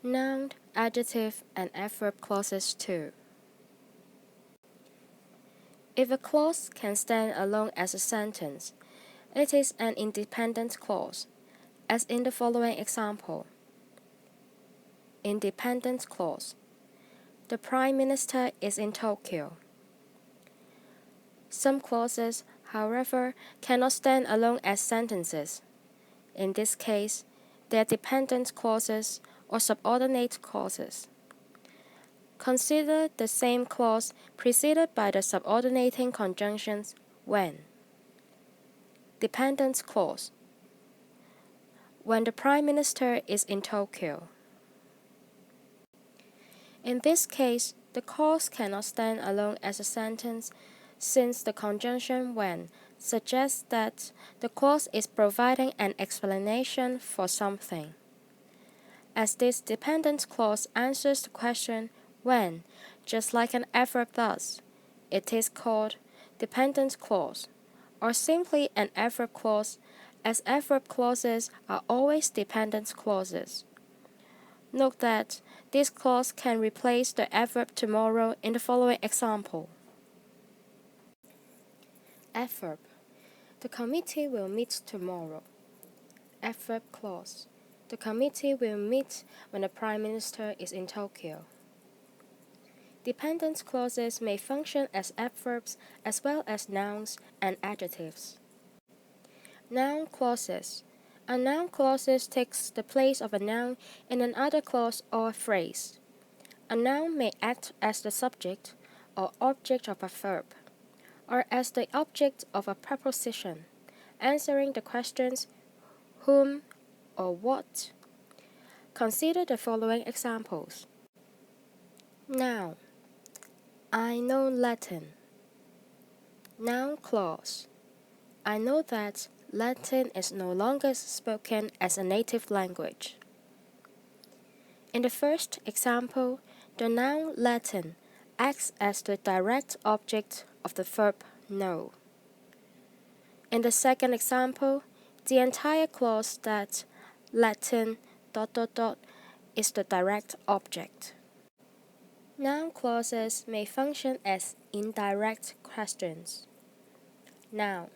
Noun, adjective, and adverb clauses 2. If a clause can stand alone as a sentence, it is an independent clause, as in the following example. Independent clause. The Prime Minister is in Tokyo. Some clauses, however, cannot stand alone as sentences. In this case, they are dependent clauses or subordinate clauses. Consider the same clause preceded by the subordinating conjunctions when. Dependent clause. When the Prime Minister is in Tokyo. In this case, the clause cannot stand alone as a sentence since the conjunction when suggests that the clause is providing an explanation for something. As this dependent clause answers the question when, just like an adverb does, it is called dependent clause, or simply an adverb clause, as adverb clauses are always dependent clauses. Note that this clause can replace the adverb tomorrow in the following example. Adverb. The committee will meet tomorrow. Adverb clause. The committee will meet when the Prime Minister is in Tokyo. Dependent clauses may function as adverbs as well as nouns and adjectives. Noun clauses. A noun clause takes the place of a noun in another clause or phrase. A noun may act as the subject or object of a verb, or as the object of a preposition, answering the questions whom or what. Consider the following examples. Noun. I know Latin. Noun clause. I know that Latin is no longer spoken as a native language. In the first example, the noun Latin acts as the direct object of the verb know. In the second example, the entire clause that Latin ... is the direct object. Noun clauses may function as indirect questions. Noun.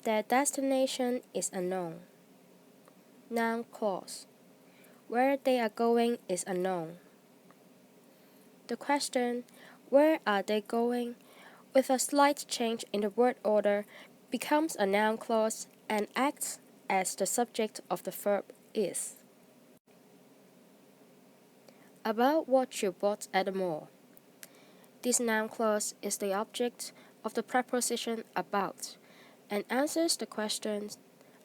Their destination is unknown. Noun clause. Where they are going is unknown. The question, where are they going, with a slight change in the word order, becomes a noun clause and acts as the subject of the verb is. About what you bought at the mall. This noun clause is the object of the preposition about and answers the question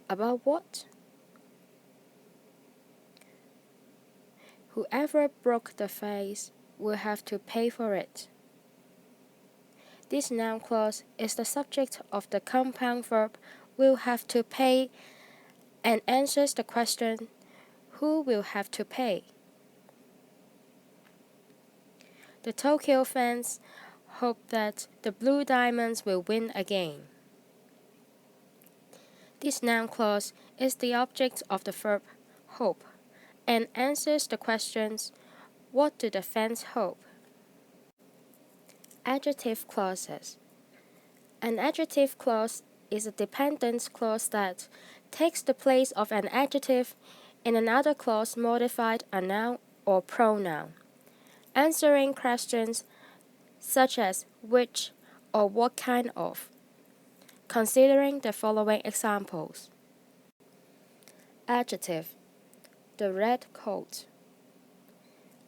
about what. Whoever broke the vase will have to pay for it. This noun clause is the subject of the compound verb will have to pay and answers the question who will have to pay. The Tokyo fans hope that the Blue Diamonds will win again. This noun clause is the object of the verb hope and answers the questions what do the fans hope? Adjective clauses. An adjective clause is a dependent clause that takes the place of an adjective in another clause modified a noun or pronoun, answering questions such as which or what kind of. Considering the following examples. Adjective. The red coat.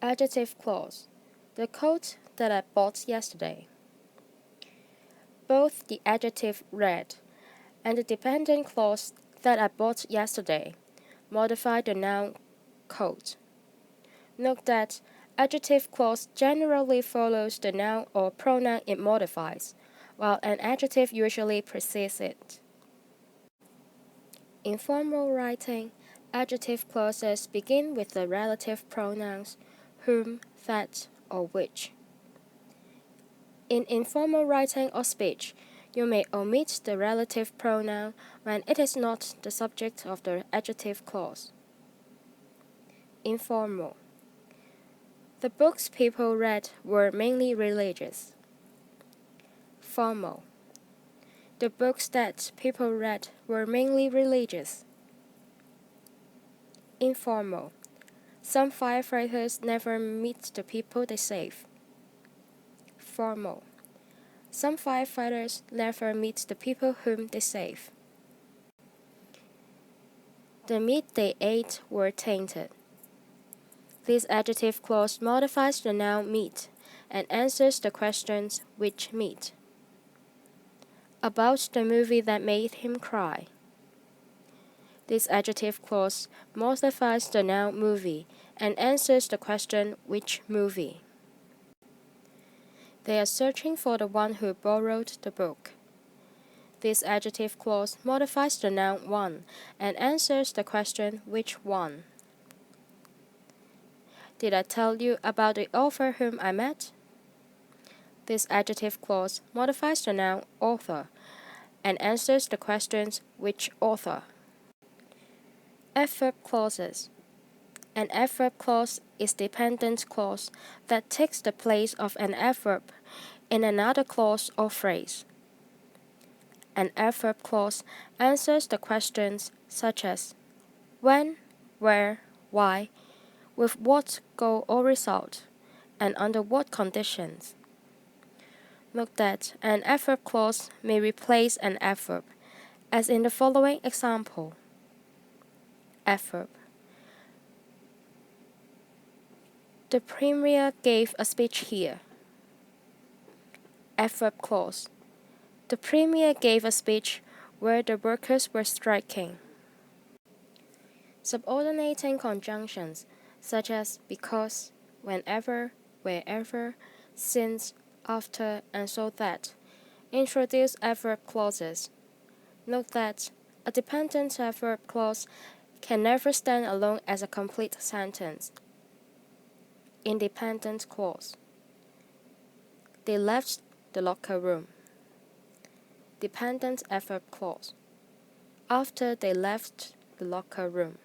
Adjective clause. The coat that I bought yesterday. Both the adjective red and the dependent clause that I bought yesterday modify the noun coat. Note that adjective clause generally follows the noun or pronoun it modifies, while an adjective usually precedes it. In formal writing, adjective clauses begin with the relative pronouns whom, that, or which. In informal writing or speech, you may omit the relative pronoun when it is not the subject of the adjective clause. Informal. The books people read were mainly religious. Formal. The books that people read were mainly religious. Informal. Some firefighters never meet the people they save. Formal. Some firefighters never meet the people whom they save. The meat they ate were tainted. This adjective clause modifies the noun meat and answers the questions which meat. About the movie that made him cry. This adjective clause modifies the noun movie and answers the question which movie. They are searching for the one who borrowed the book. This adjective clause modifies the noun one and answers the question which one. Did I tell you about the author whom I met? This adjective clause modifies the noun author and answers the questions which author. Adverb clauses. An adverb clause is a dependent clause that takes the place of an adverb in another clause or phrase. An adverb clause answers the questions such as when, where, why, with what goal or result, and under what conditions. Note that an adverb clause may replace an adverb, as in the following example. Adverb. The Premier gave a speech here. Adverb clause. The Premier gave a speech where the workers were striking. Subordinating conjunctions such as because, whenever, wherever, since, after, and so that introduce adverb clauses. Note that a dependent adverb clause can never stand alone as a complete sentence. Independent clause. They left the locker room. Dependent adverb clause. After they left the locker room.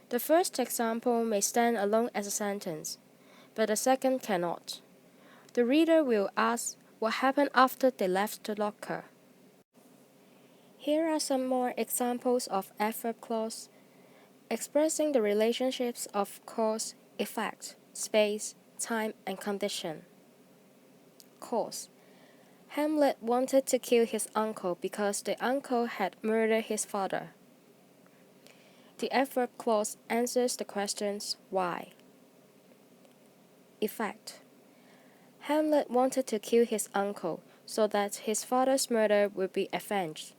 The first example may stand alone as a sentence, but the second cannot. The reader will ask what happened after they left the locker. Here are some more examples of adverb clause expressing the relationships of cause, effect, space, time, and condition. Cause. Hamlet wanted to kill his uncle because the uncle had murdered his father. The adverb clause answers the questions why. Effect. Hamlet wanted to kill his uncle so that his father's murder would be avenged.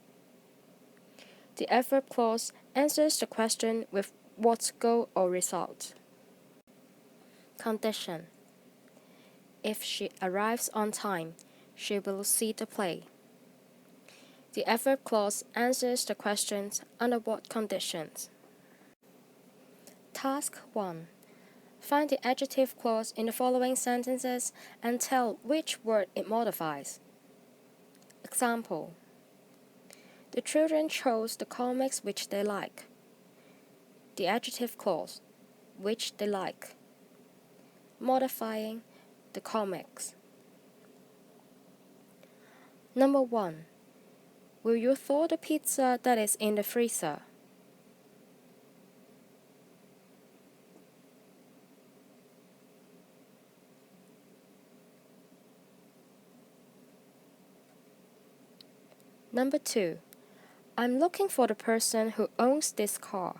The adverb clause answers the question with what goal or result. Condition. If she arrives on time, she will see the play. The adverb clause answers the questions under what conditions. Task 1. Find the adjective clause in the following sentences and tell which word it modifies. Example. The children chose the comics which they like. The adjective clause, which they like. Modifying the comics. Number 1. Will you thaw the pizza that is in the freezer? Number 2. I'm looking for the person who owns this car.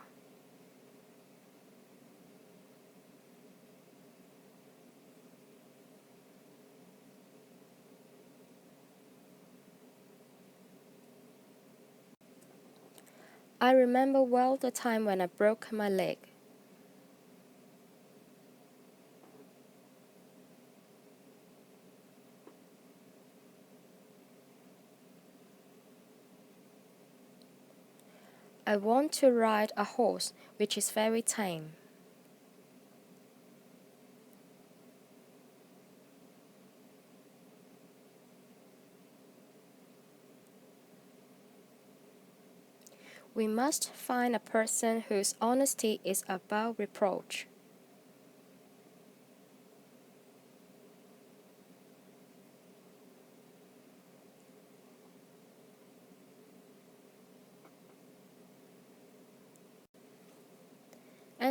I remember well the time when I broke my leg. I want to ride a horse which is very tame. We must find a person whose honesty is above reproach.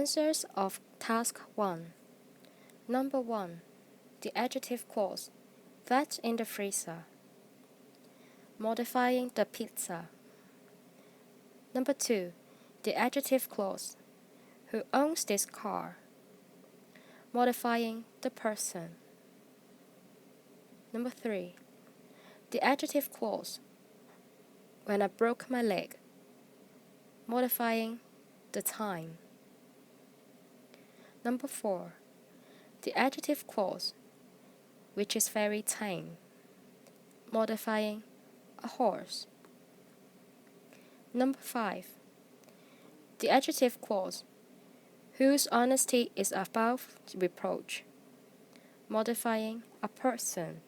Answers of Task 1. Number 1. The adjective clause, that in the freezer. Modifying the pizza. Number 2. The adjective clause, who owns this car. Modifying the person. Number 3. The adjective clause, when I broke my leg. Modifying the time. Number 4. The adjective clause, which is very tame. Modifying a horse. Number 5. The adjective clause, whose honesty is above reproach. Modifying a person.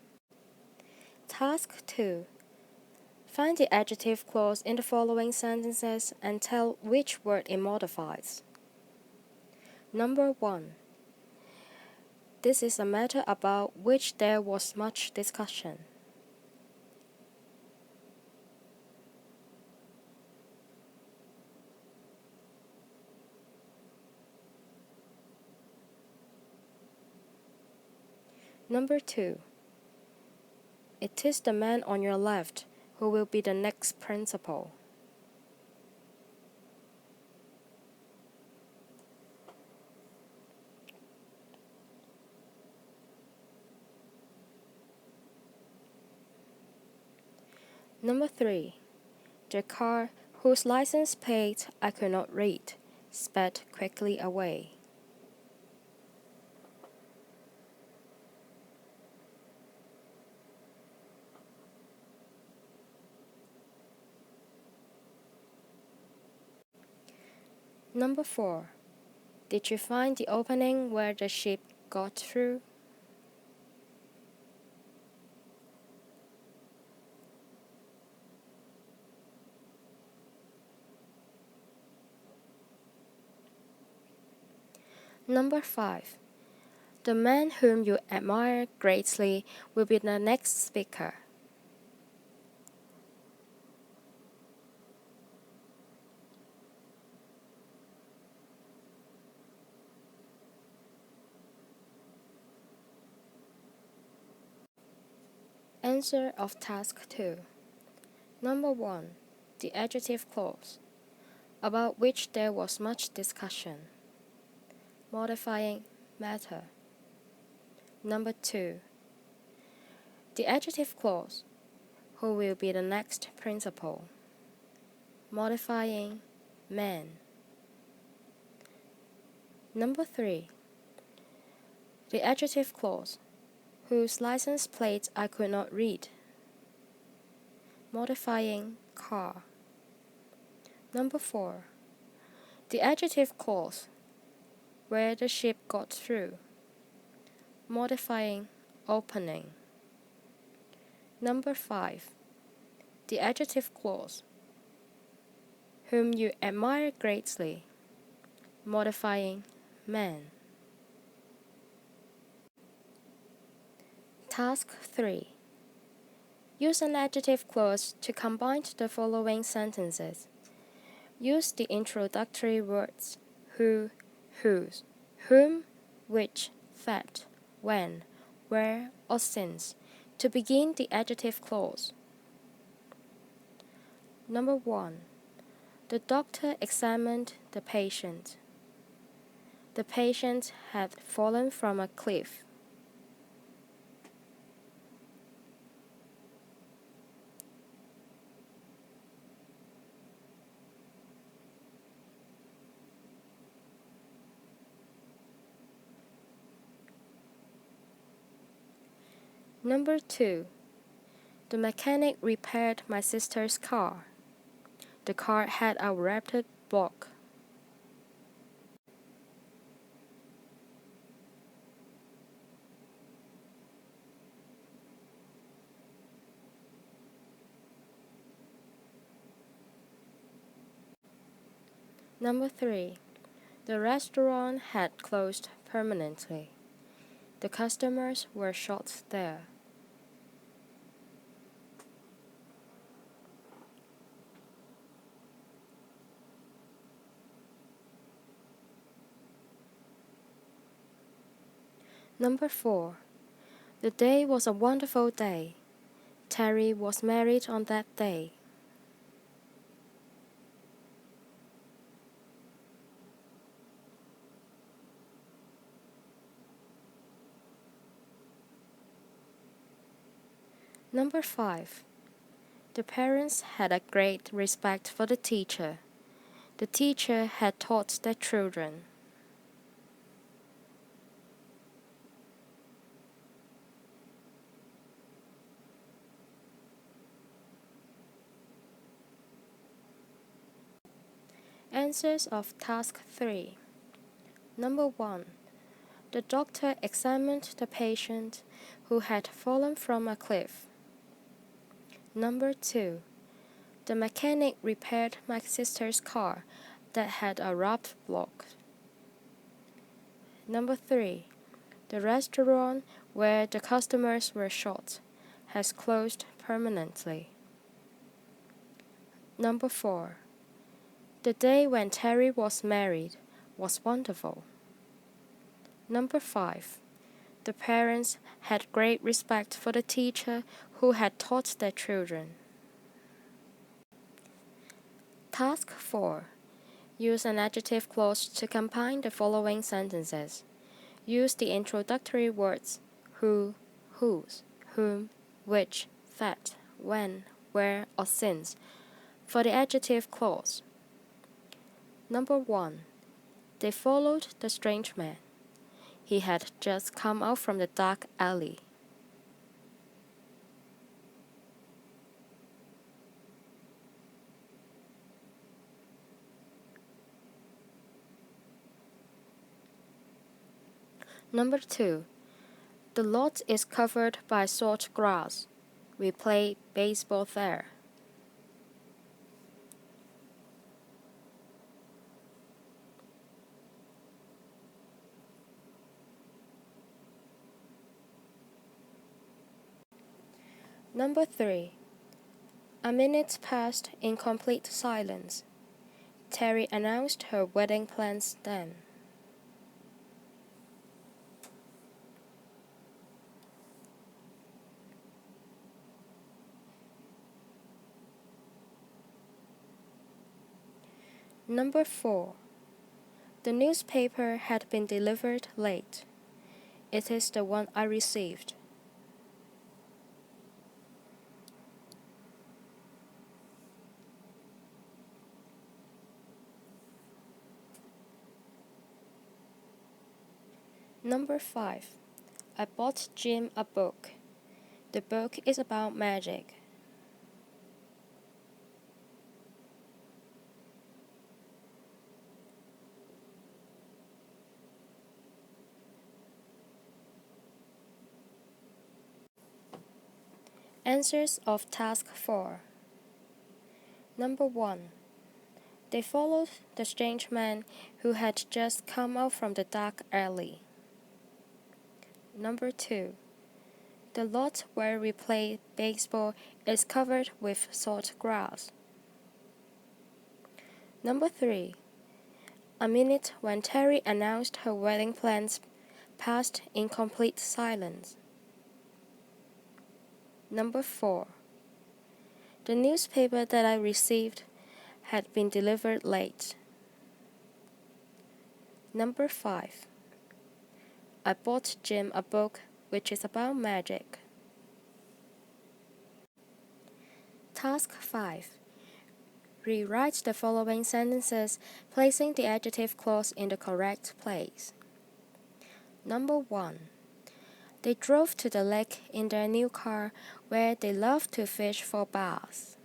Task 2. Find the adjective clause in the following sentences and tell which word it modifies. Number 1. This is a matter about which there was much discussion. Number 2. It is the man on your left who will be the next principal. Number 3. The car, whose license plate I could not read, sped quickly away. Number 4. Did you find the opening where the ship got through? Number 5. The man whom you admire greatly will be the next speaker. Answer of Task 2. Number 1. The adjective clause, about which there was much discussion. Modifying matter. Number 2. The adjective clause, who will be the next principal. Modifying man. Number 3. The adjective clause, whose license plate I could not read. Modifying car. Number 4. The adjective clause, where the ship got through. Modifying opening. Number 5. The adjective clause, whom you admire greatly. Modifying man. Task 3. Use an adjective clause to combine the following sentences. Use the introductory words who, whose, whom, which, that, when, where, or since to begin the adjective clause. Number 1. The doctor examined the patient. The patient had fallen from a cliff. Number 2. The mechanic repaired my sister's car. The car had a rapid block. Number 3. The restaurant had closed permanently. The customers were shot there. Number 4. The day was a wonderful day. Terry was married on that day. Number 5. The parents had a great respect for the teacher. The teacher had taught their children. Answers of Task 3. Number 1. The doctor examined the patient who had fallen from a cliff. Number 2. The mechanic repaired my sister's car that had a rough block. Number 3. The restaurant where the customers were shot has closed permanently. Number 4. The day when Terry was married was wonderful. Number 5. The parents had great respect for the teacher who had taught their children. Task 4. Use an adjective clause to combine the following sentences. Use the introductory words who, whose, whom, which, that, when, where, or since for the adjective clause. Number 1. They followed the strange man. He had just come out from the dark alley. Number 2. The lot is covered by short grass. We play baseball there. Number 3. A minute passed in complete silence. Terry announced her wedding plans then. Number 4. The newspaper had been delivered late. It is the one I received. Number 5. I bought Jim a book. The book is about magic. Answers of Task 4. Number 1. They followed the strange man who had just come out from the dark alley. Number 2. The lot where we play baseball is covered with short grass. Number 3. A minute when Terry announced her wedding plans passed in complete silence. Number 4. The newspaper that I received had been delivered late. Number 5. I bought Jim a book which is about magic. Task 5. Rewrite the following sentences, placing the adjective clause in the correct place. Number 1. They drove to the lake in their new car where they love to fish for bass.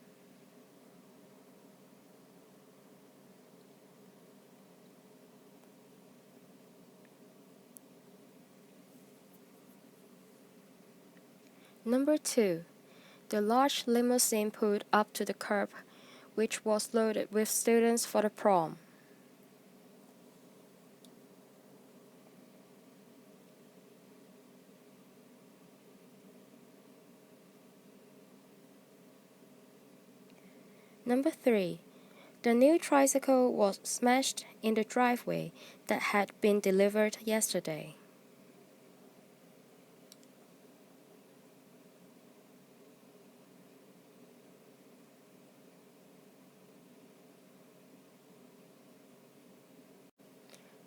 Number 2. The large limousine pulled up to the curb, which was loaded with students for the prom. Number 3. The new tricycle was smashed in the driveway that had been delivered yesterday.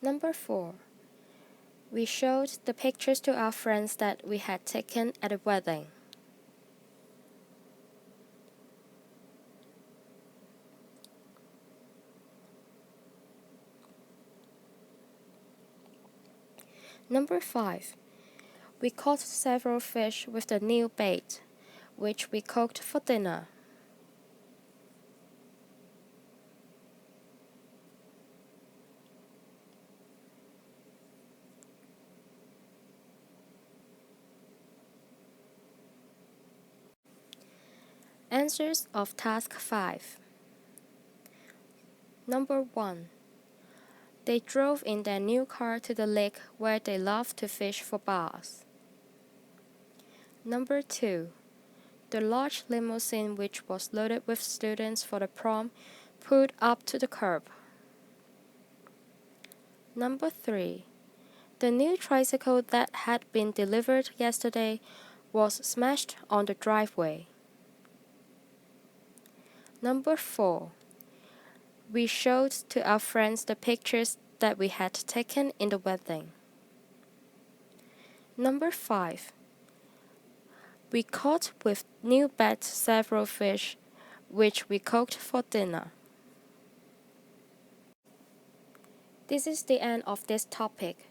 Number 4. We showed the pictures to our friends that we had taken at a wedding. Number 5. We caught several fish with the new bait, which we cooked for dinner. Answers of Task 5. Number 1. They drove in their new car to the lake where they love to fish for bass. Number 2. The large limousine, which was loaded with students for the prom, pulled up to the curb. Number 3. The new tricycle that had been delivered yesterday was smashed on the driveway. Number 4. We showed to our friends the pictures that we had taken in the wedding. Number 5. We caught with new bait several fish, which we cooked for dinner. This is the end of this topic.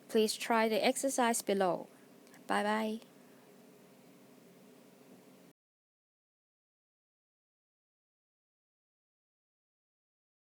Please try the exercise below. Bye bye.